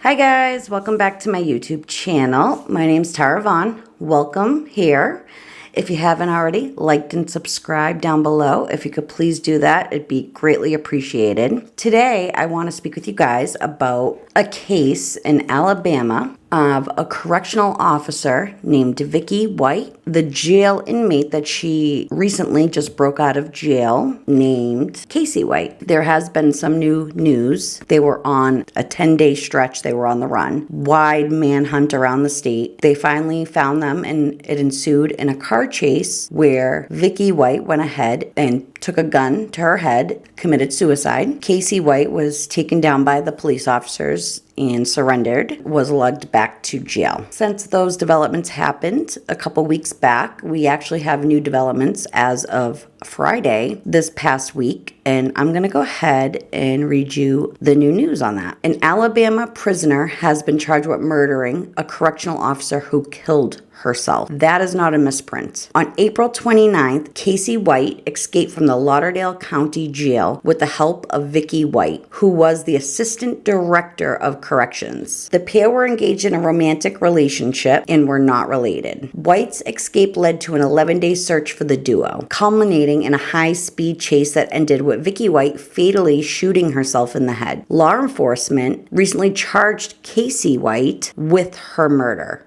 Hi guys, welcome back to my YouTube channel. My name's Tara Vaughn. Welcome here. If you haven't already, liked and subscribed down below. If you could please do that, it'd be greatly appreciated. Today, I want to speak with you guys about a case in Alabama of a correctional officer named Vicky White, the jail inmate that she recently just broke out of jail named Casey White. There has been some new news. They were on a 10-day stretch. They were on the run. Wide manhunt around the state. They finally found them and it ensued in a car chase where Vicky White went ahead and took a gun to her head, committed suicide. Casey White was taken down by the police officers and surrendered, was lugged back to jail. Since those developments happened a couple weeks back, we actually have new developments as of Friday this past week, and I'm going to go ahead and read you the new news on that. An Alabama prisoner has been charged with murdering a correctional officer who killed herself. That is not a misprint. On April 29th, Casey White escaped from the Lauderdale County Jail with the help of Vicky White, who was the assistant director of corrections. The pair were engaged in a romantic relationship and were not related. White's escape led to an 11-day search for the duo, culminating in a high-speed chase that ended with Vicky White fatally shooting herself in the head. Law enforcement recently charged Casey White with her murder.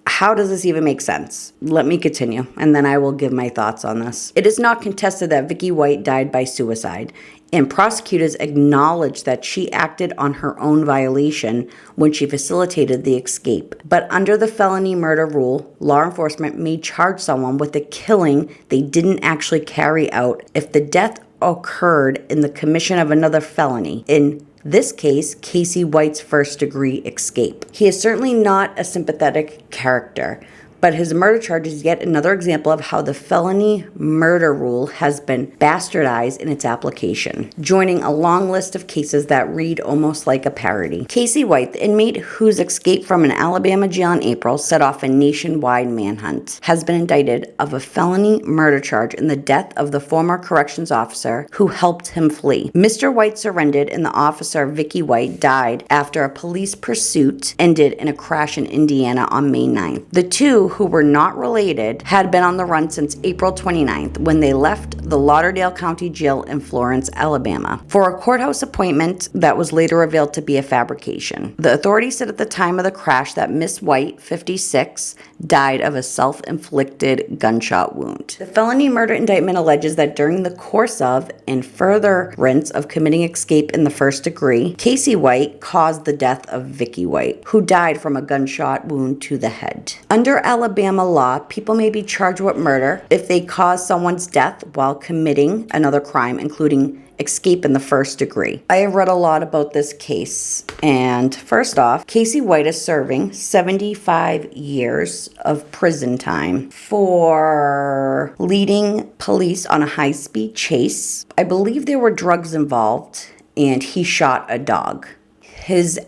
How does this even make sense? Let me continue, and then I will give my thoughts on this. It is not contested that Vicky White died by suicide, and prosecutors acknowledge that she acted on her own violation when she facilitated the escape. But under the felony murder rule, law enforcement may charge someone with a killing they didn't actually carry out if the death occurred in the commission of another felony. In this case, Casey White's first-degree escape. He is certainly not a sympathetic character, but his murder charge is yet another example of how the felony murder rule has been bastardized in its application, joining a long list of cases that read almost like a parody. Casey White, the inmate whose escape from an Alabama jail in April set off a nationwide manhunt, has been indicted of a felony murder charge in the death of the former corrections officer who helped him flee. Mr. White surrendered and the officer, Vicky White, died after a police pursuit ended in a crash in Indiana on May 9th. The two, who were not related, had been on the run since April 29th when they left the Lauderdale County Jail in Florence, Alabama, for a courthouse appointment that was later revealed to be a fabrication. The authorities said at the time of the crash that Miss White, 56, died of a self-inflicted gunshot wound. The felony murder indictment alleges that during the course of and furtherance of committing escape in the first degree, Casey White caused the death of Vicky White, who died from a gunshot wound to the head. Under Alabama law, people may be charged with murder if they cause someone's death while committing another crime, including escape in the first degree. I have read a lot about this case, and first off, Casey White is serving 75 years of prison time for leading police on a high-speed chase. I believe there were drugs involved, and he shot a dog. His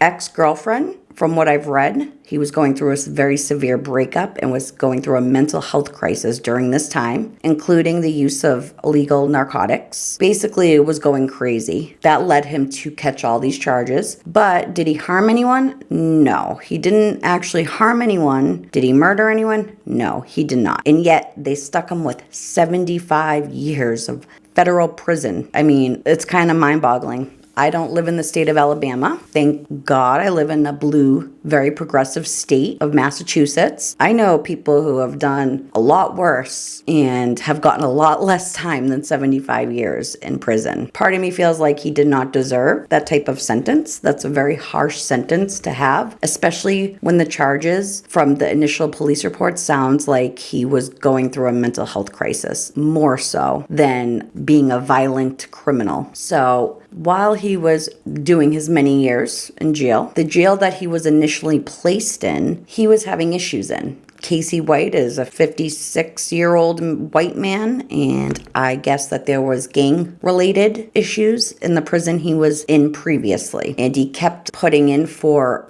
ex-girlfriend, from what I've read, he was going through a very severe breakup and was going through a mental health crisis during this time, including the use of illegal narcotics. Basically, it was going crazy. That led him to catch all these charges. But did he harm anyone? No, he didn't actually harm anyone. Did he murder anyone? No, he did not. And yet, they stuck him with 75 years of federal prison. I mean, it's kind of mind-boggling. I don't live in the state of Alabama. Thank God I live in a blue, very progressive state of Massachusetts. I know people who have done a lot worse and have gotten a lot less time than 75 years in prison. Part of me feels like he did not deserve that type of sentence. That's a very harsh sentence to have, especially when the charges from the initial police report sounds like he was going through a mental health crisis, more so than being a violent criminal. So while he was doing his many years in jail, the jail that he was initially placed in, he was having issues in. Casey White is a 56-year-old white man, and I guess that there was gang-related issues in the prison he was in previously. And he kept putting in for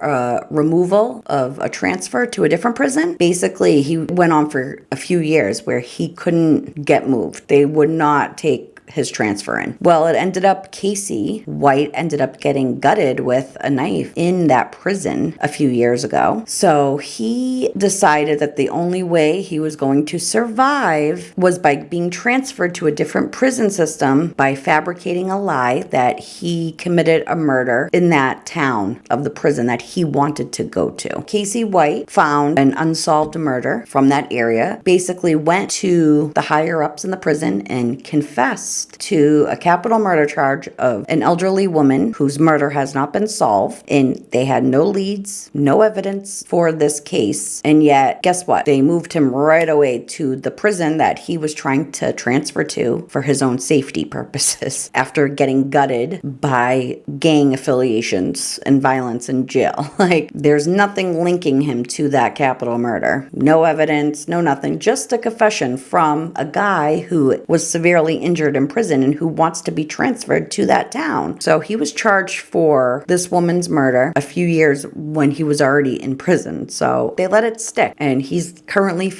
removal of a transfer to a different prison. Basically, he went on for a few years where he couldn't get moved. They would not take his transfer in. Well, it ended up Casey White ended up getting gutted with a knife in that prison a few years ago. So he decided that the only way he was going to survive was by being transferred to a different prison system by fabricating a lie that he committed a murder in that town of the prison that he wanted to go to. Casey White found an unsolved murder from that area, basically went to the higher ups in the prison and confessed to a capital murder charge of an elderly woman whose murder has not been solved, and they had no leads, no evidence for this case. And yet, guess what? They moved him right away to the prison that he was trying to transfer to for his own safety purposes after getting gutted by gang affiliations and violence in jail. Like, there's nothing linking him to that capital murder. No evidence, no nothing, just a confession from a guy who was severely injured in prison and who wants to be transferred to that town. So he was charged for this woman's murder a few years when he was already in prison. So they let it stick. And he's currently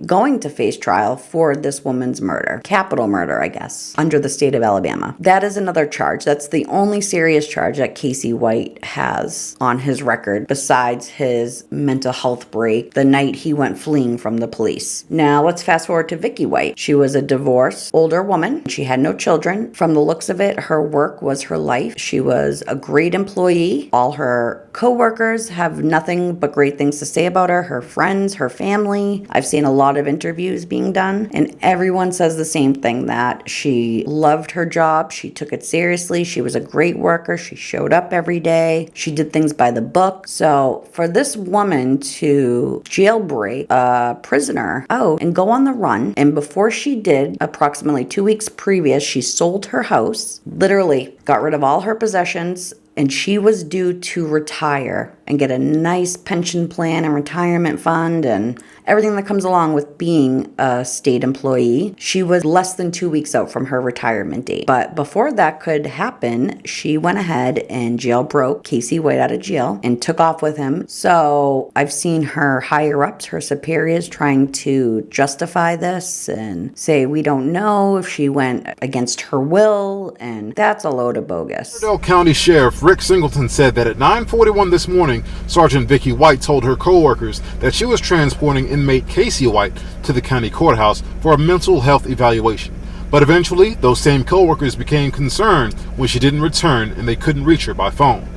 going to face trial for this woman's murder. Capital murder, I guess, under the state of Alabama. That is another charge. That's the only serious charge that Casey White has on his record besides his mental health break the night he went fleeing from the police. Now let's fast forward to Vicky White. She was a divorced, older woman. She had no children. From the looks of it, her work was her life. She was a great employee. All her co-workers have nothing but great things to say about her. Her friends, her family. I've seen a lot of interviews being done, and everyone says the same thing, that she loved her job. She took it seriously. She was a great worker. She showed up every day. She did things by the book. So for this woman to jailbreak a prisoner out and go on the run, and before she did, approximately 2 weeks previous, she sold her house, literally got rid of all her possessions, and she was due to retire and get a nice pension plan and retirement fund and everything that comes along with being a state employee. She was less than 2 weeks out from her retirement date. But before that could happen, she went ahead and jailbroke Casey White out of jail and took off with him. So I've seen her higher ups, her superiors, trying to justify this and say we don't know if she went against her will, and that's a load of bogus. Lauderdale County Sheriff Rick Singleton said that at 9:41 this morning, Sergeant Vicky White told her co-workers that she was transporting inmate Casey White to the county courthouse for a mental health evaluation. But eventually, those same co-workers became concerned when she didn't return and they couldn't reach her by phone.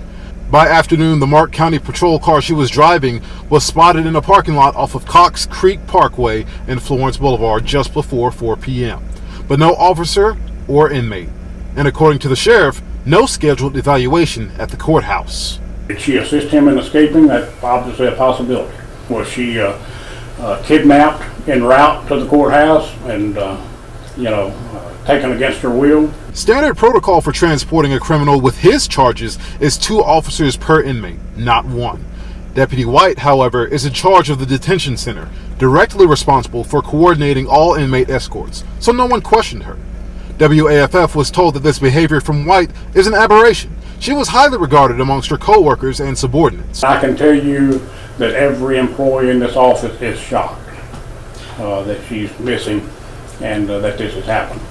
By afternoon, the Mark County patrol car she was driving was spotted in a parking lot off of Cox Creek Parkway and Florence Boulevard just before 4 p.m. But no officer or inmate. And according to the sheriff, no scheduled evaluation at the courthouse. Did she assist him in escaping? That's obviously a possibility. Was she kidnapped en route to the courthouse and, taken against her will? Standard protocol for transporting a criminal with his charges is 2 officers per inmate, not 1. Deputy White, however, is in charge of the detention center, directly responsible for coordinating all inmate escorts, so no one questioned her. WAFF was told that this behavior from White is an aberration. She was highly regarded amongst her co-workers and subordinates. I can tell you that every employee in this office is shocked that she's missing and that this has happened.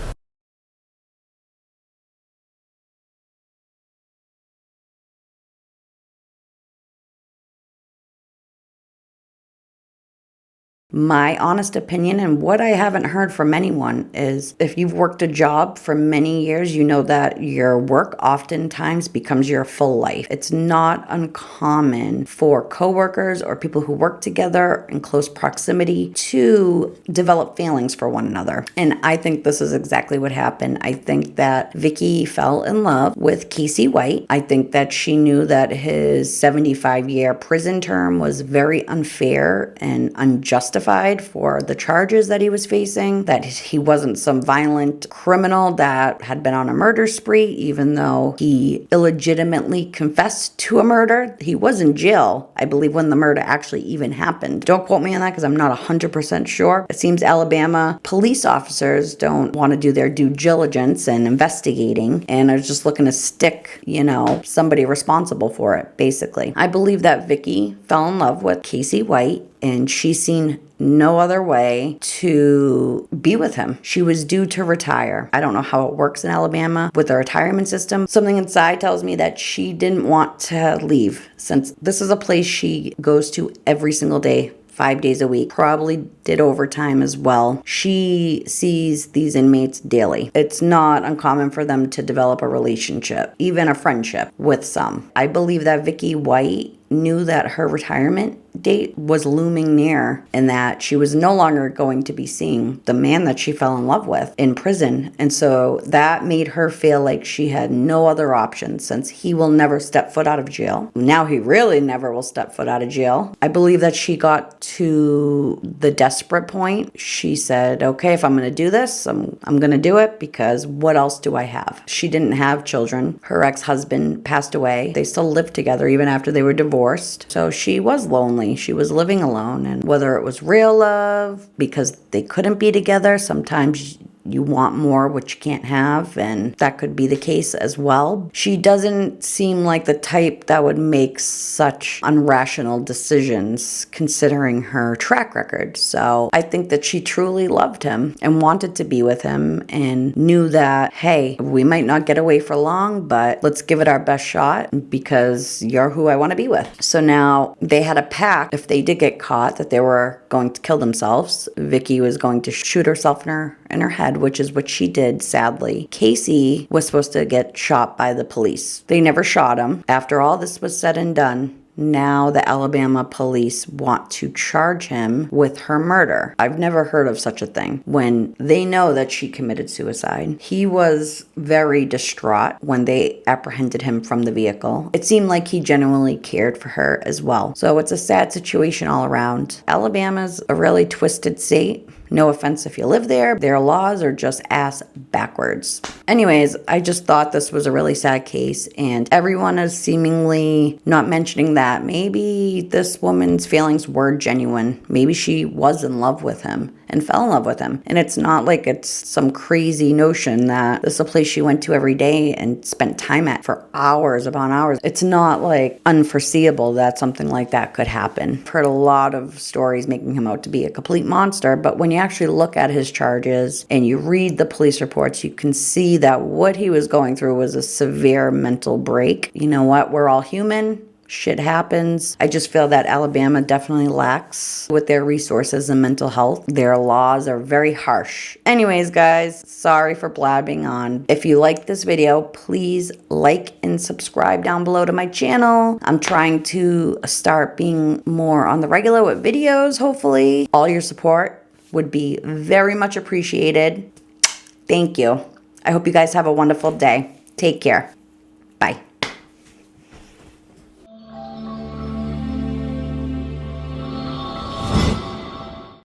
My honest opinion, and what I haven't heard from anyone, is if you've worked a job for many years, you know that your work oftentimes becomes your full life. It's not uncommon for coworkers or people who work together in close proximity to develop feelings for one another. And I think this is exactly what happened. I think that Vicky fell in love with Casey White. I think that she knew that his 75-year prison term was very unfair and unjustified for the charges that he was facing, that he wasn't some violent criminal that had been on a murder spree, even though he illegitimately confessed to a murder. He was in jail, I believe, when the murder actually even happened. Don't quote me on that because I'm not 100% sure. It seems Alabama police officers don't want to do their due diligence and investigating and are just looking to stick, somebody responsible for it, basically. I believe that Vicky fell in love with Casey White and she's seen no other way to be with him. She was due to retire. I don't know how it works in Alabama with the retirement system. Something inside tells me that she didn't want to leave, since this is a place she goes to every single day, 5 days a week, probably did overtime as well. She sees these inmates daily. It's not uncommon for them to develop a relationship, even a friendship with some. I believe that Vicky White knew that her retirement date was looming near and that she was no longer going to be seeing the man that she fell in love with in prison. And so that made her feel like she had no other option, since he will never step foot out of jail. Now he really never will step foot out of jail. I believe that she got to the desperate point. She said, okay, if I'm going to do this, I'm going to do it, because what else do I have? She didn't have children. Her ex-husband passed away. They still lived together even after they were divorced. So she was lonely. She was living alone. And whether it was real love, because they couldn't be together, sometimes you want more which you can't have, and that could be the case as well. She doesn't seem like the type that would make such unrational decisions considering her track record. So I think that she truly loved him and wanted to be with him, and knew that, hey, we might not get away for long, but let's give it our best shot, because you're who I want to be with. So now they had a pact, if they did get caught, that they were going to kill themselves. Vicky was going to shoot herself in her head, which is what she did, sadly. Casey was supposed to get shot by the police. They never shot him. After all this was said and done, now the Alabama police want to charge him with her murder. I've never heard of such a thing. When they know that she committed suicide, he was very distraught when they apprehended him from the vehicle. It seemed like he genuinely cared for her as well. So it's a sad situation all around. Alabama's a really twisted state. No offense if you live there. Their laws are just ass backwards. Anyways, I just thought this was a really sad case, and everyone is seemingly not mentioning that maybe this woman's feelings were genuine. Maybe she was in love with him and fell in love with him. And it's not like it's some crazy notion that this is a place she went to every day and spent time at for hours upon hours. It's not like unforeseeable that something like that could happen. I've heard a lot of stories making him out to be a complete monster, but when you actually look at his charges and you read the police reports, you can see that what he was going through was a severe mental break. You know what? We're all human. Shit happens. I just feel that Alabama definitely lacks with their resources and mental health. Their laws are very harsh. Anyways, guys, sorry for blabbing on. If you like this video, please like and subscribe down below to my channel. I'm trying to start being more on the regular with videos, hopefully. All your support would be very much appreciated. Thank you. I hope you guys have a wonderful day. Take care.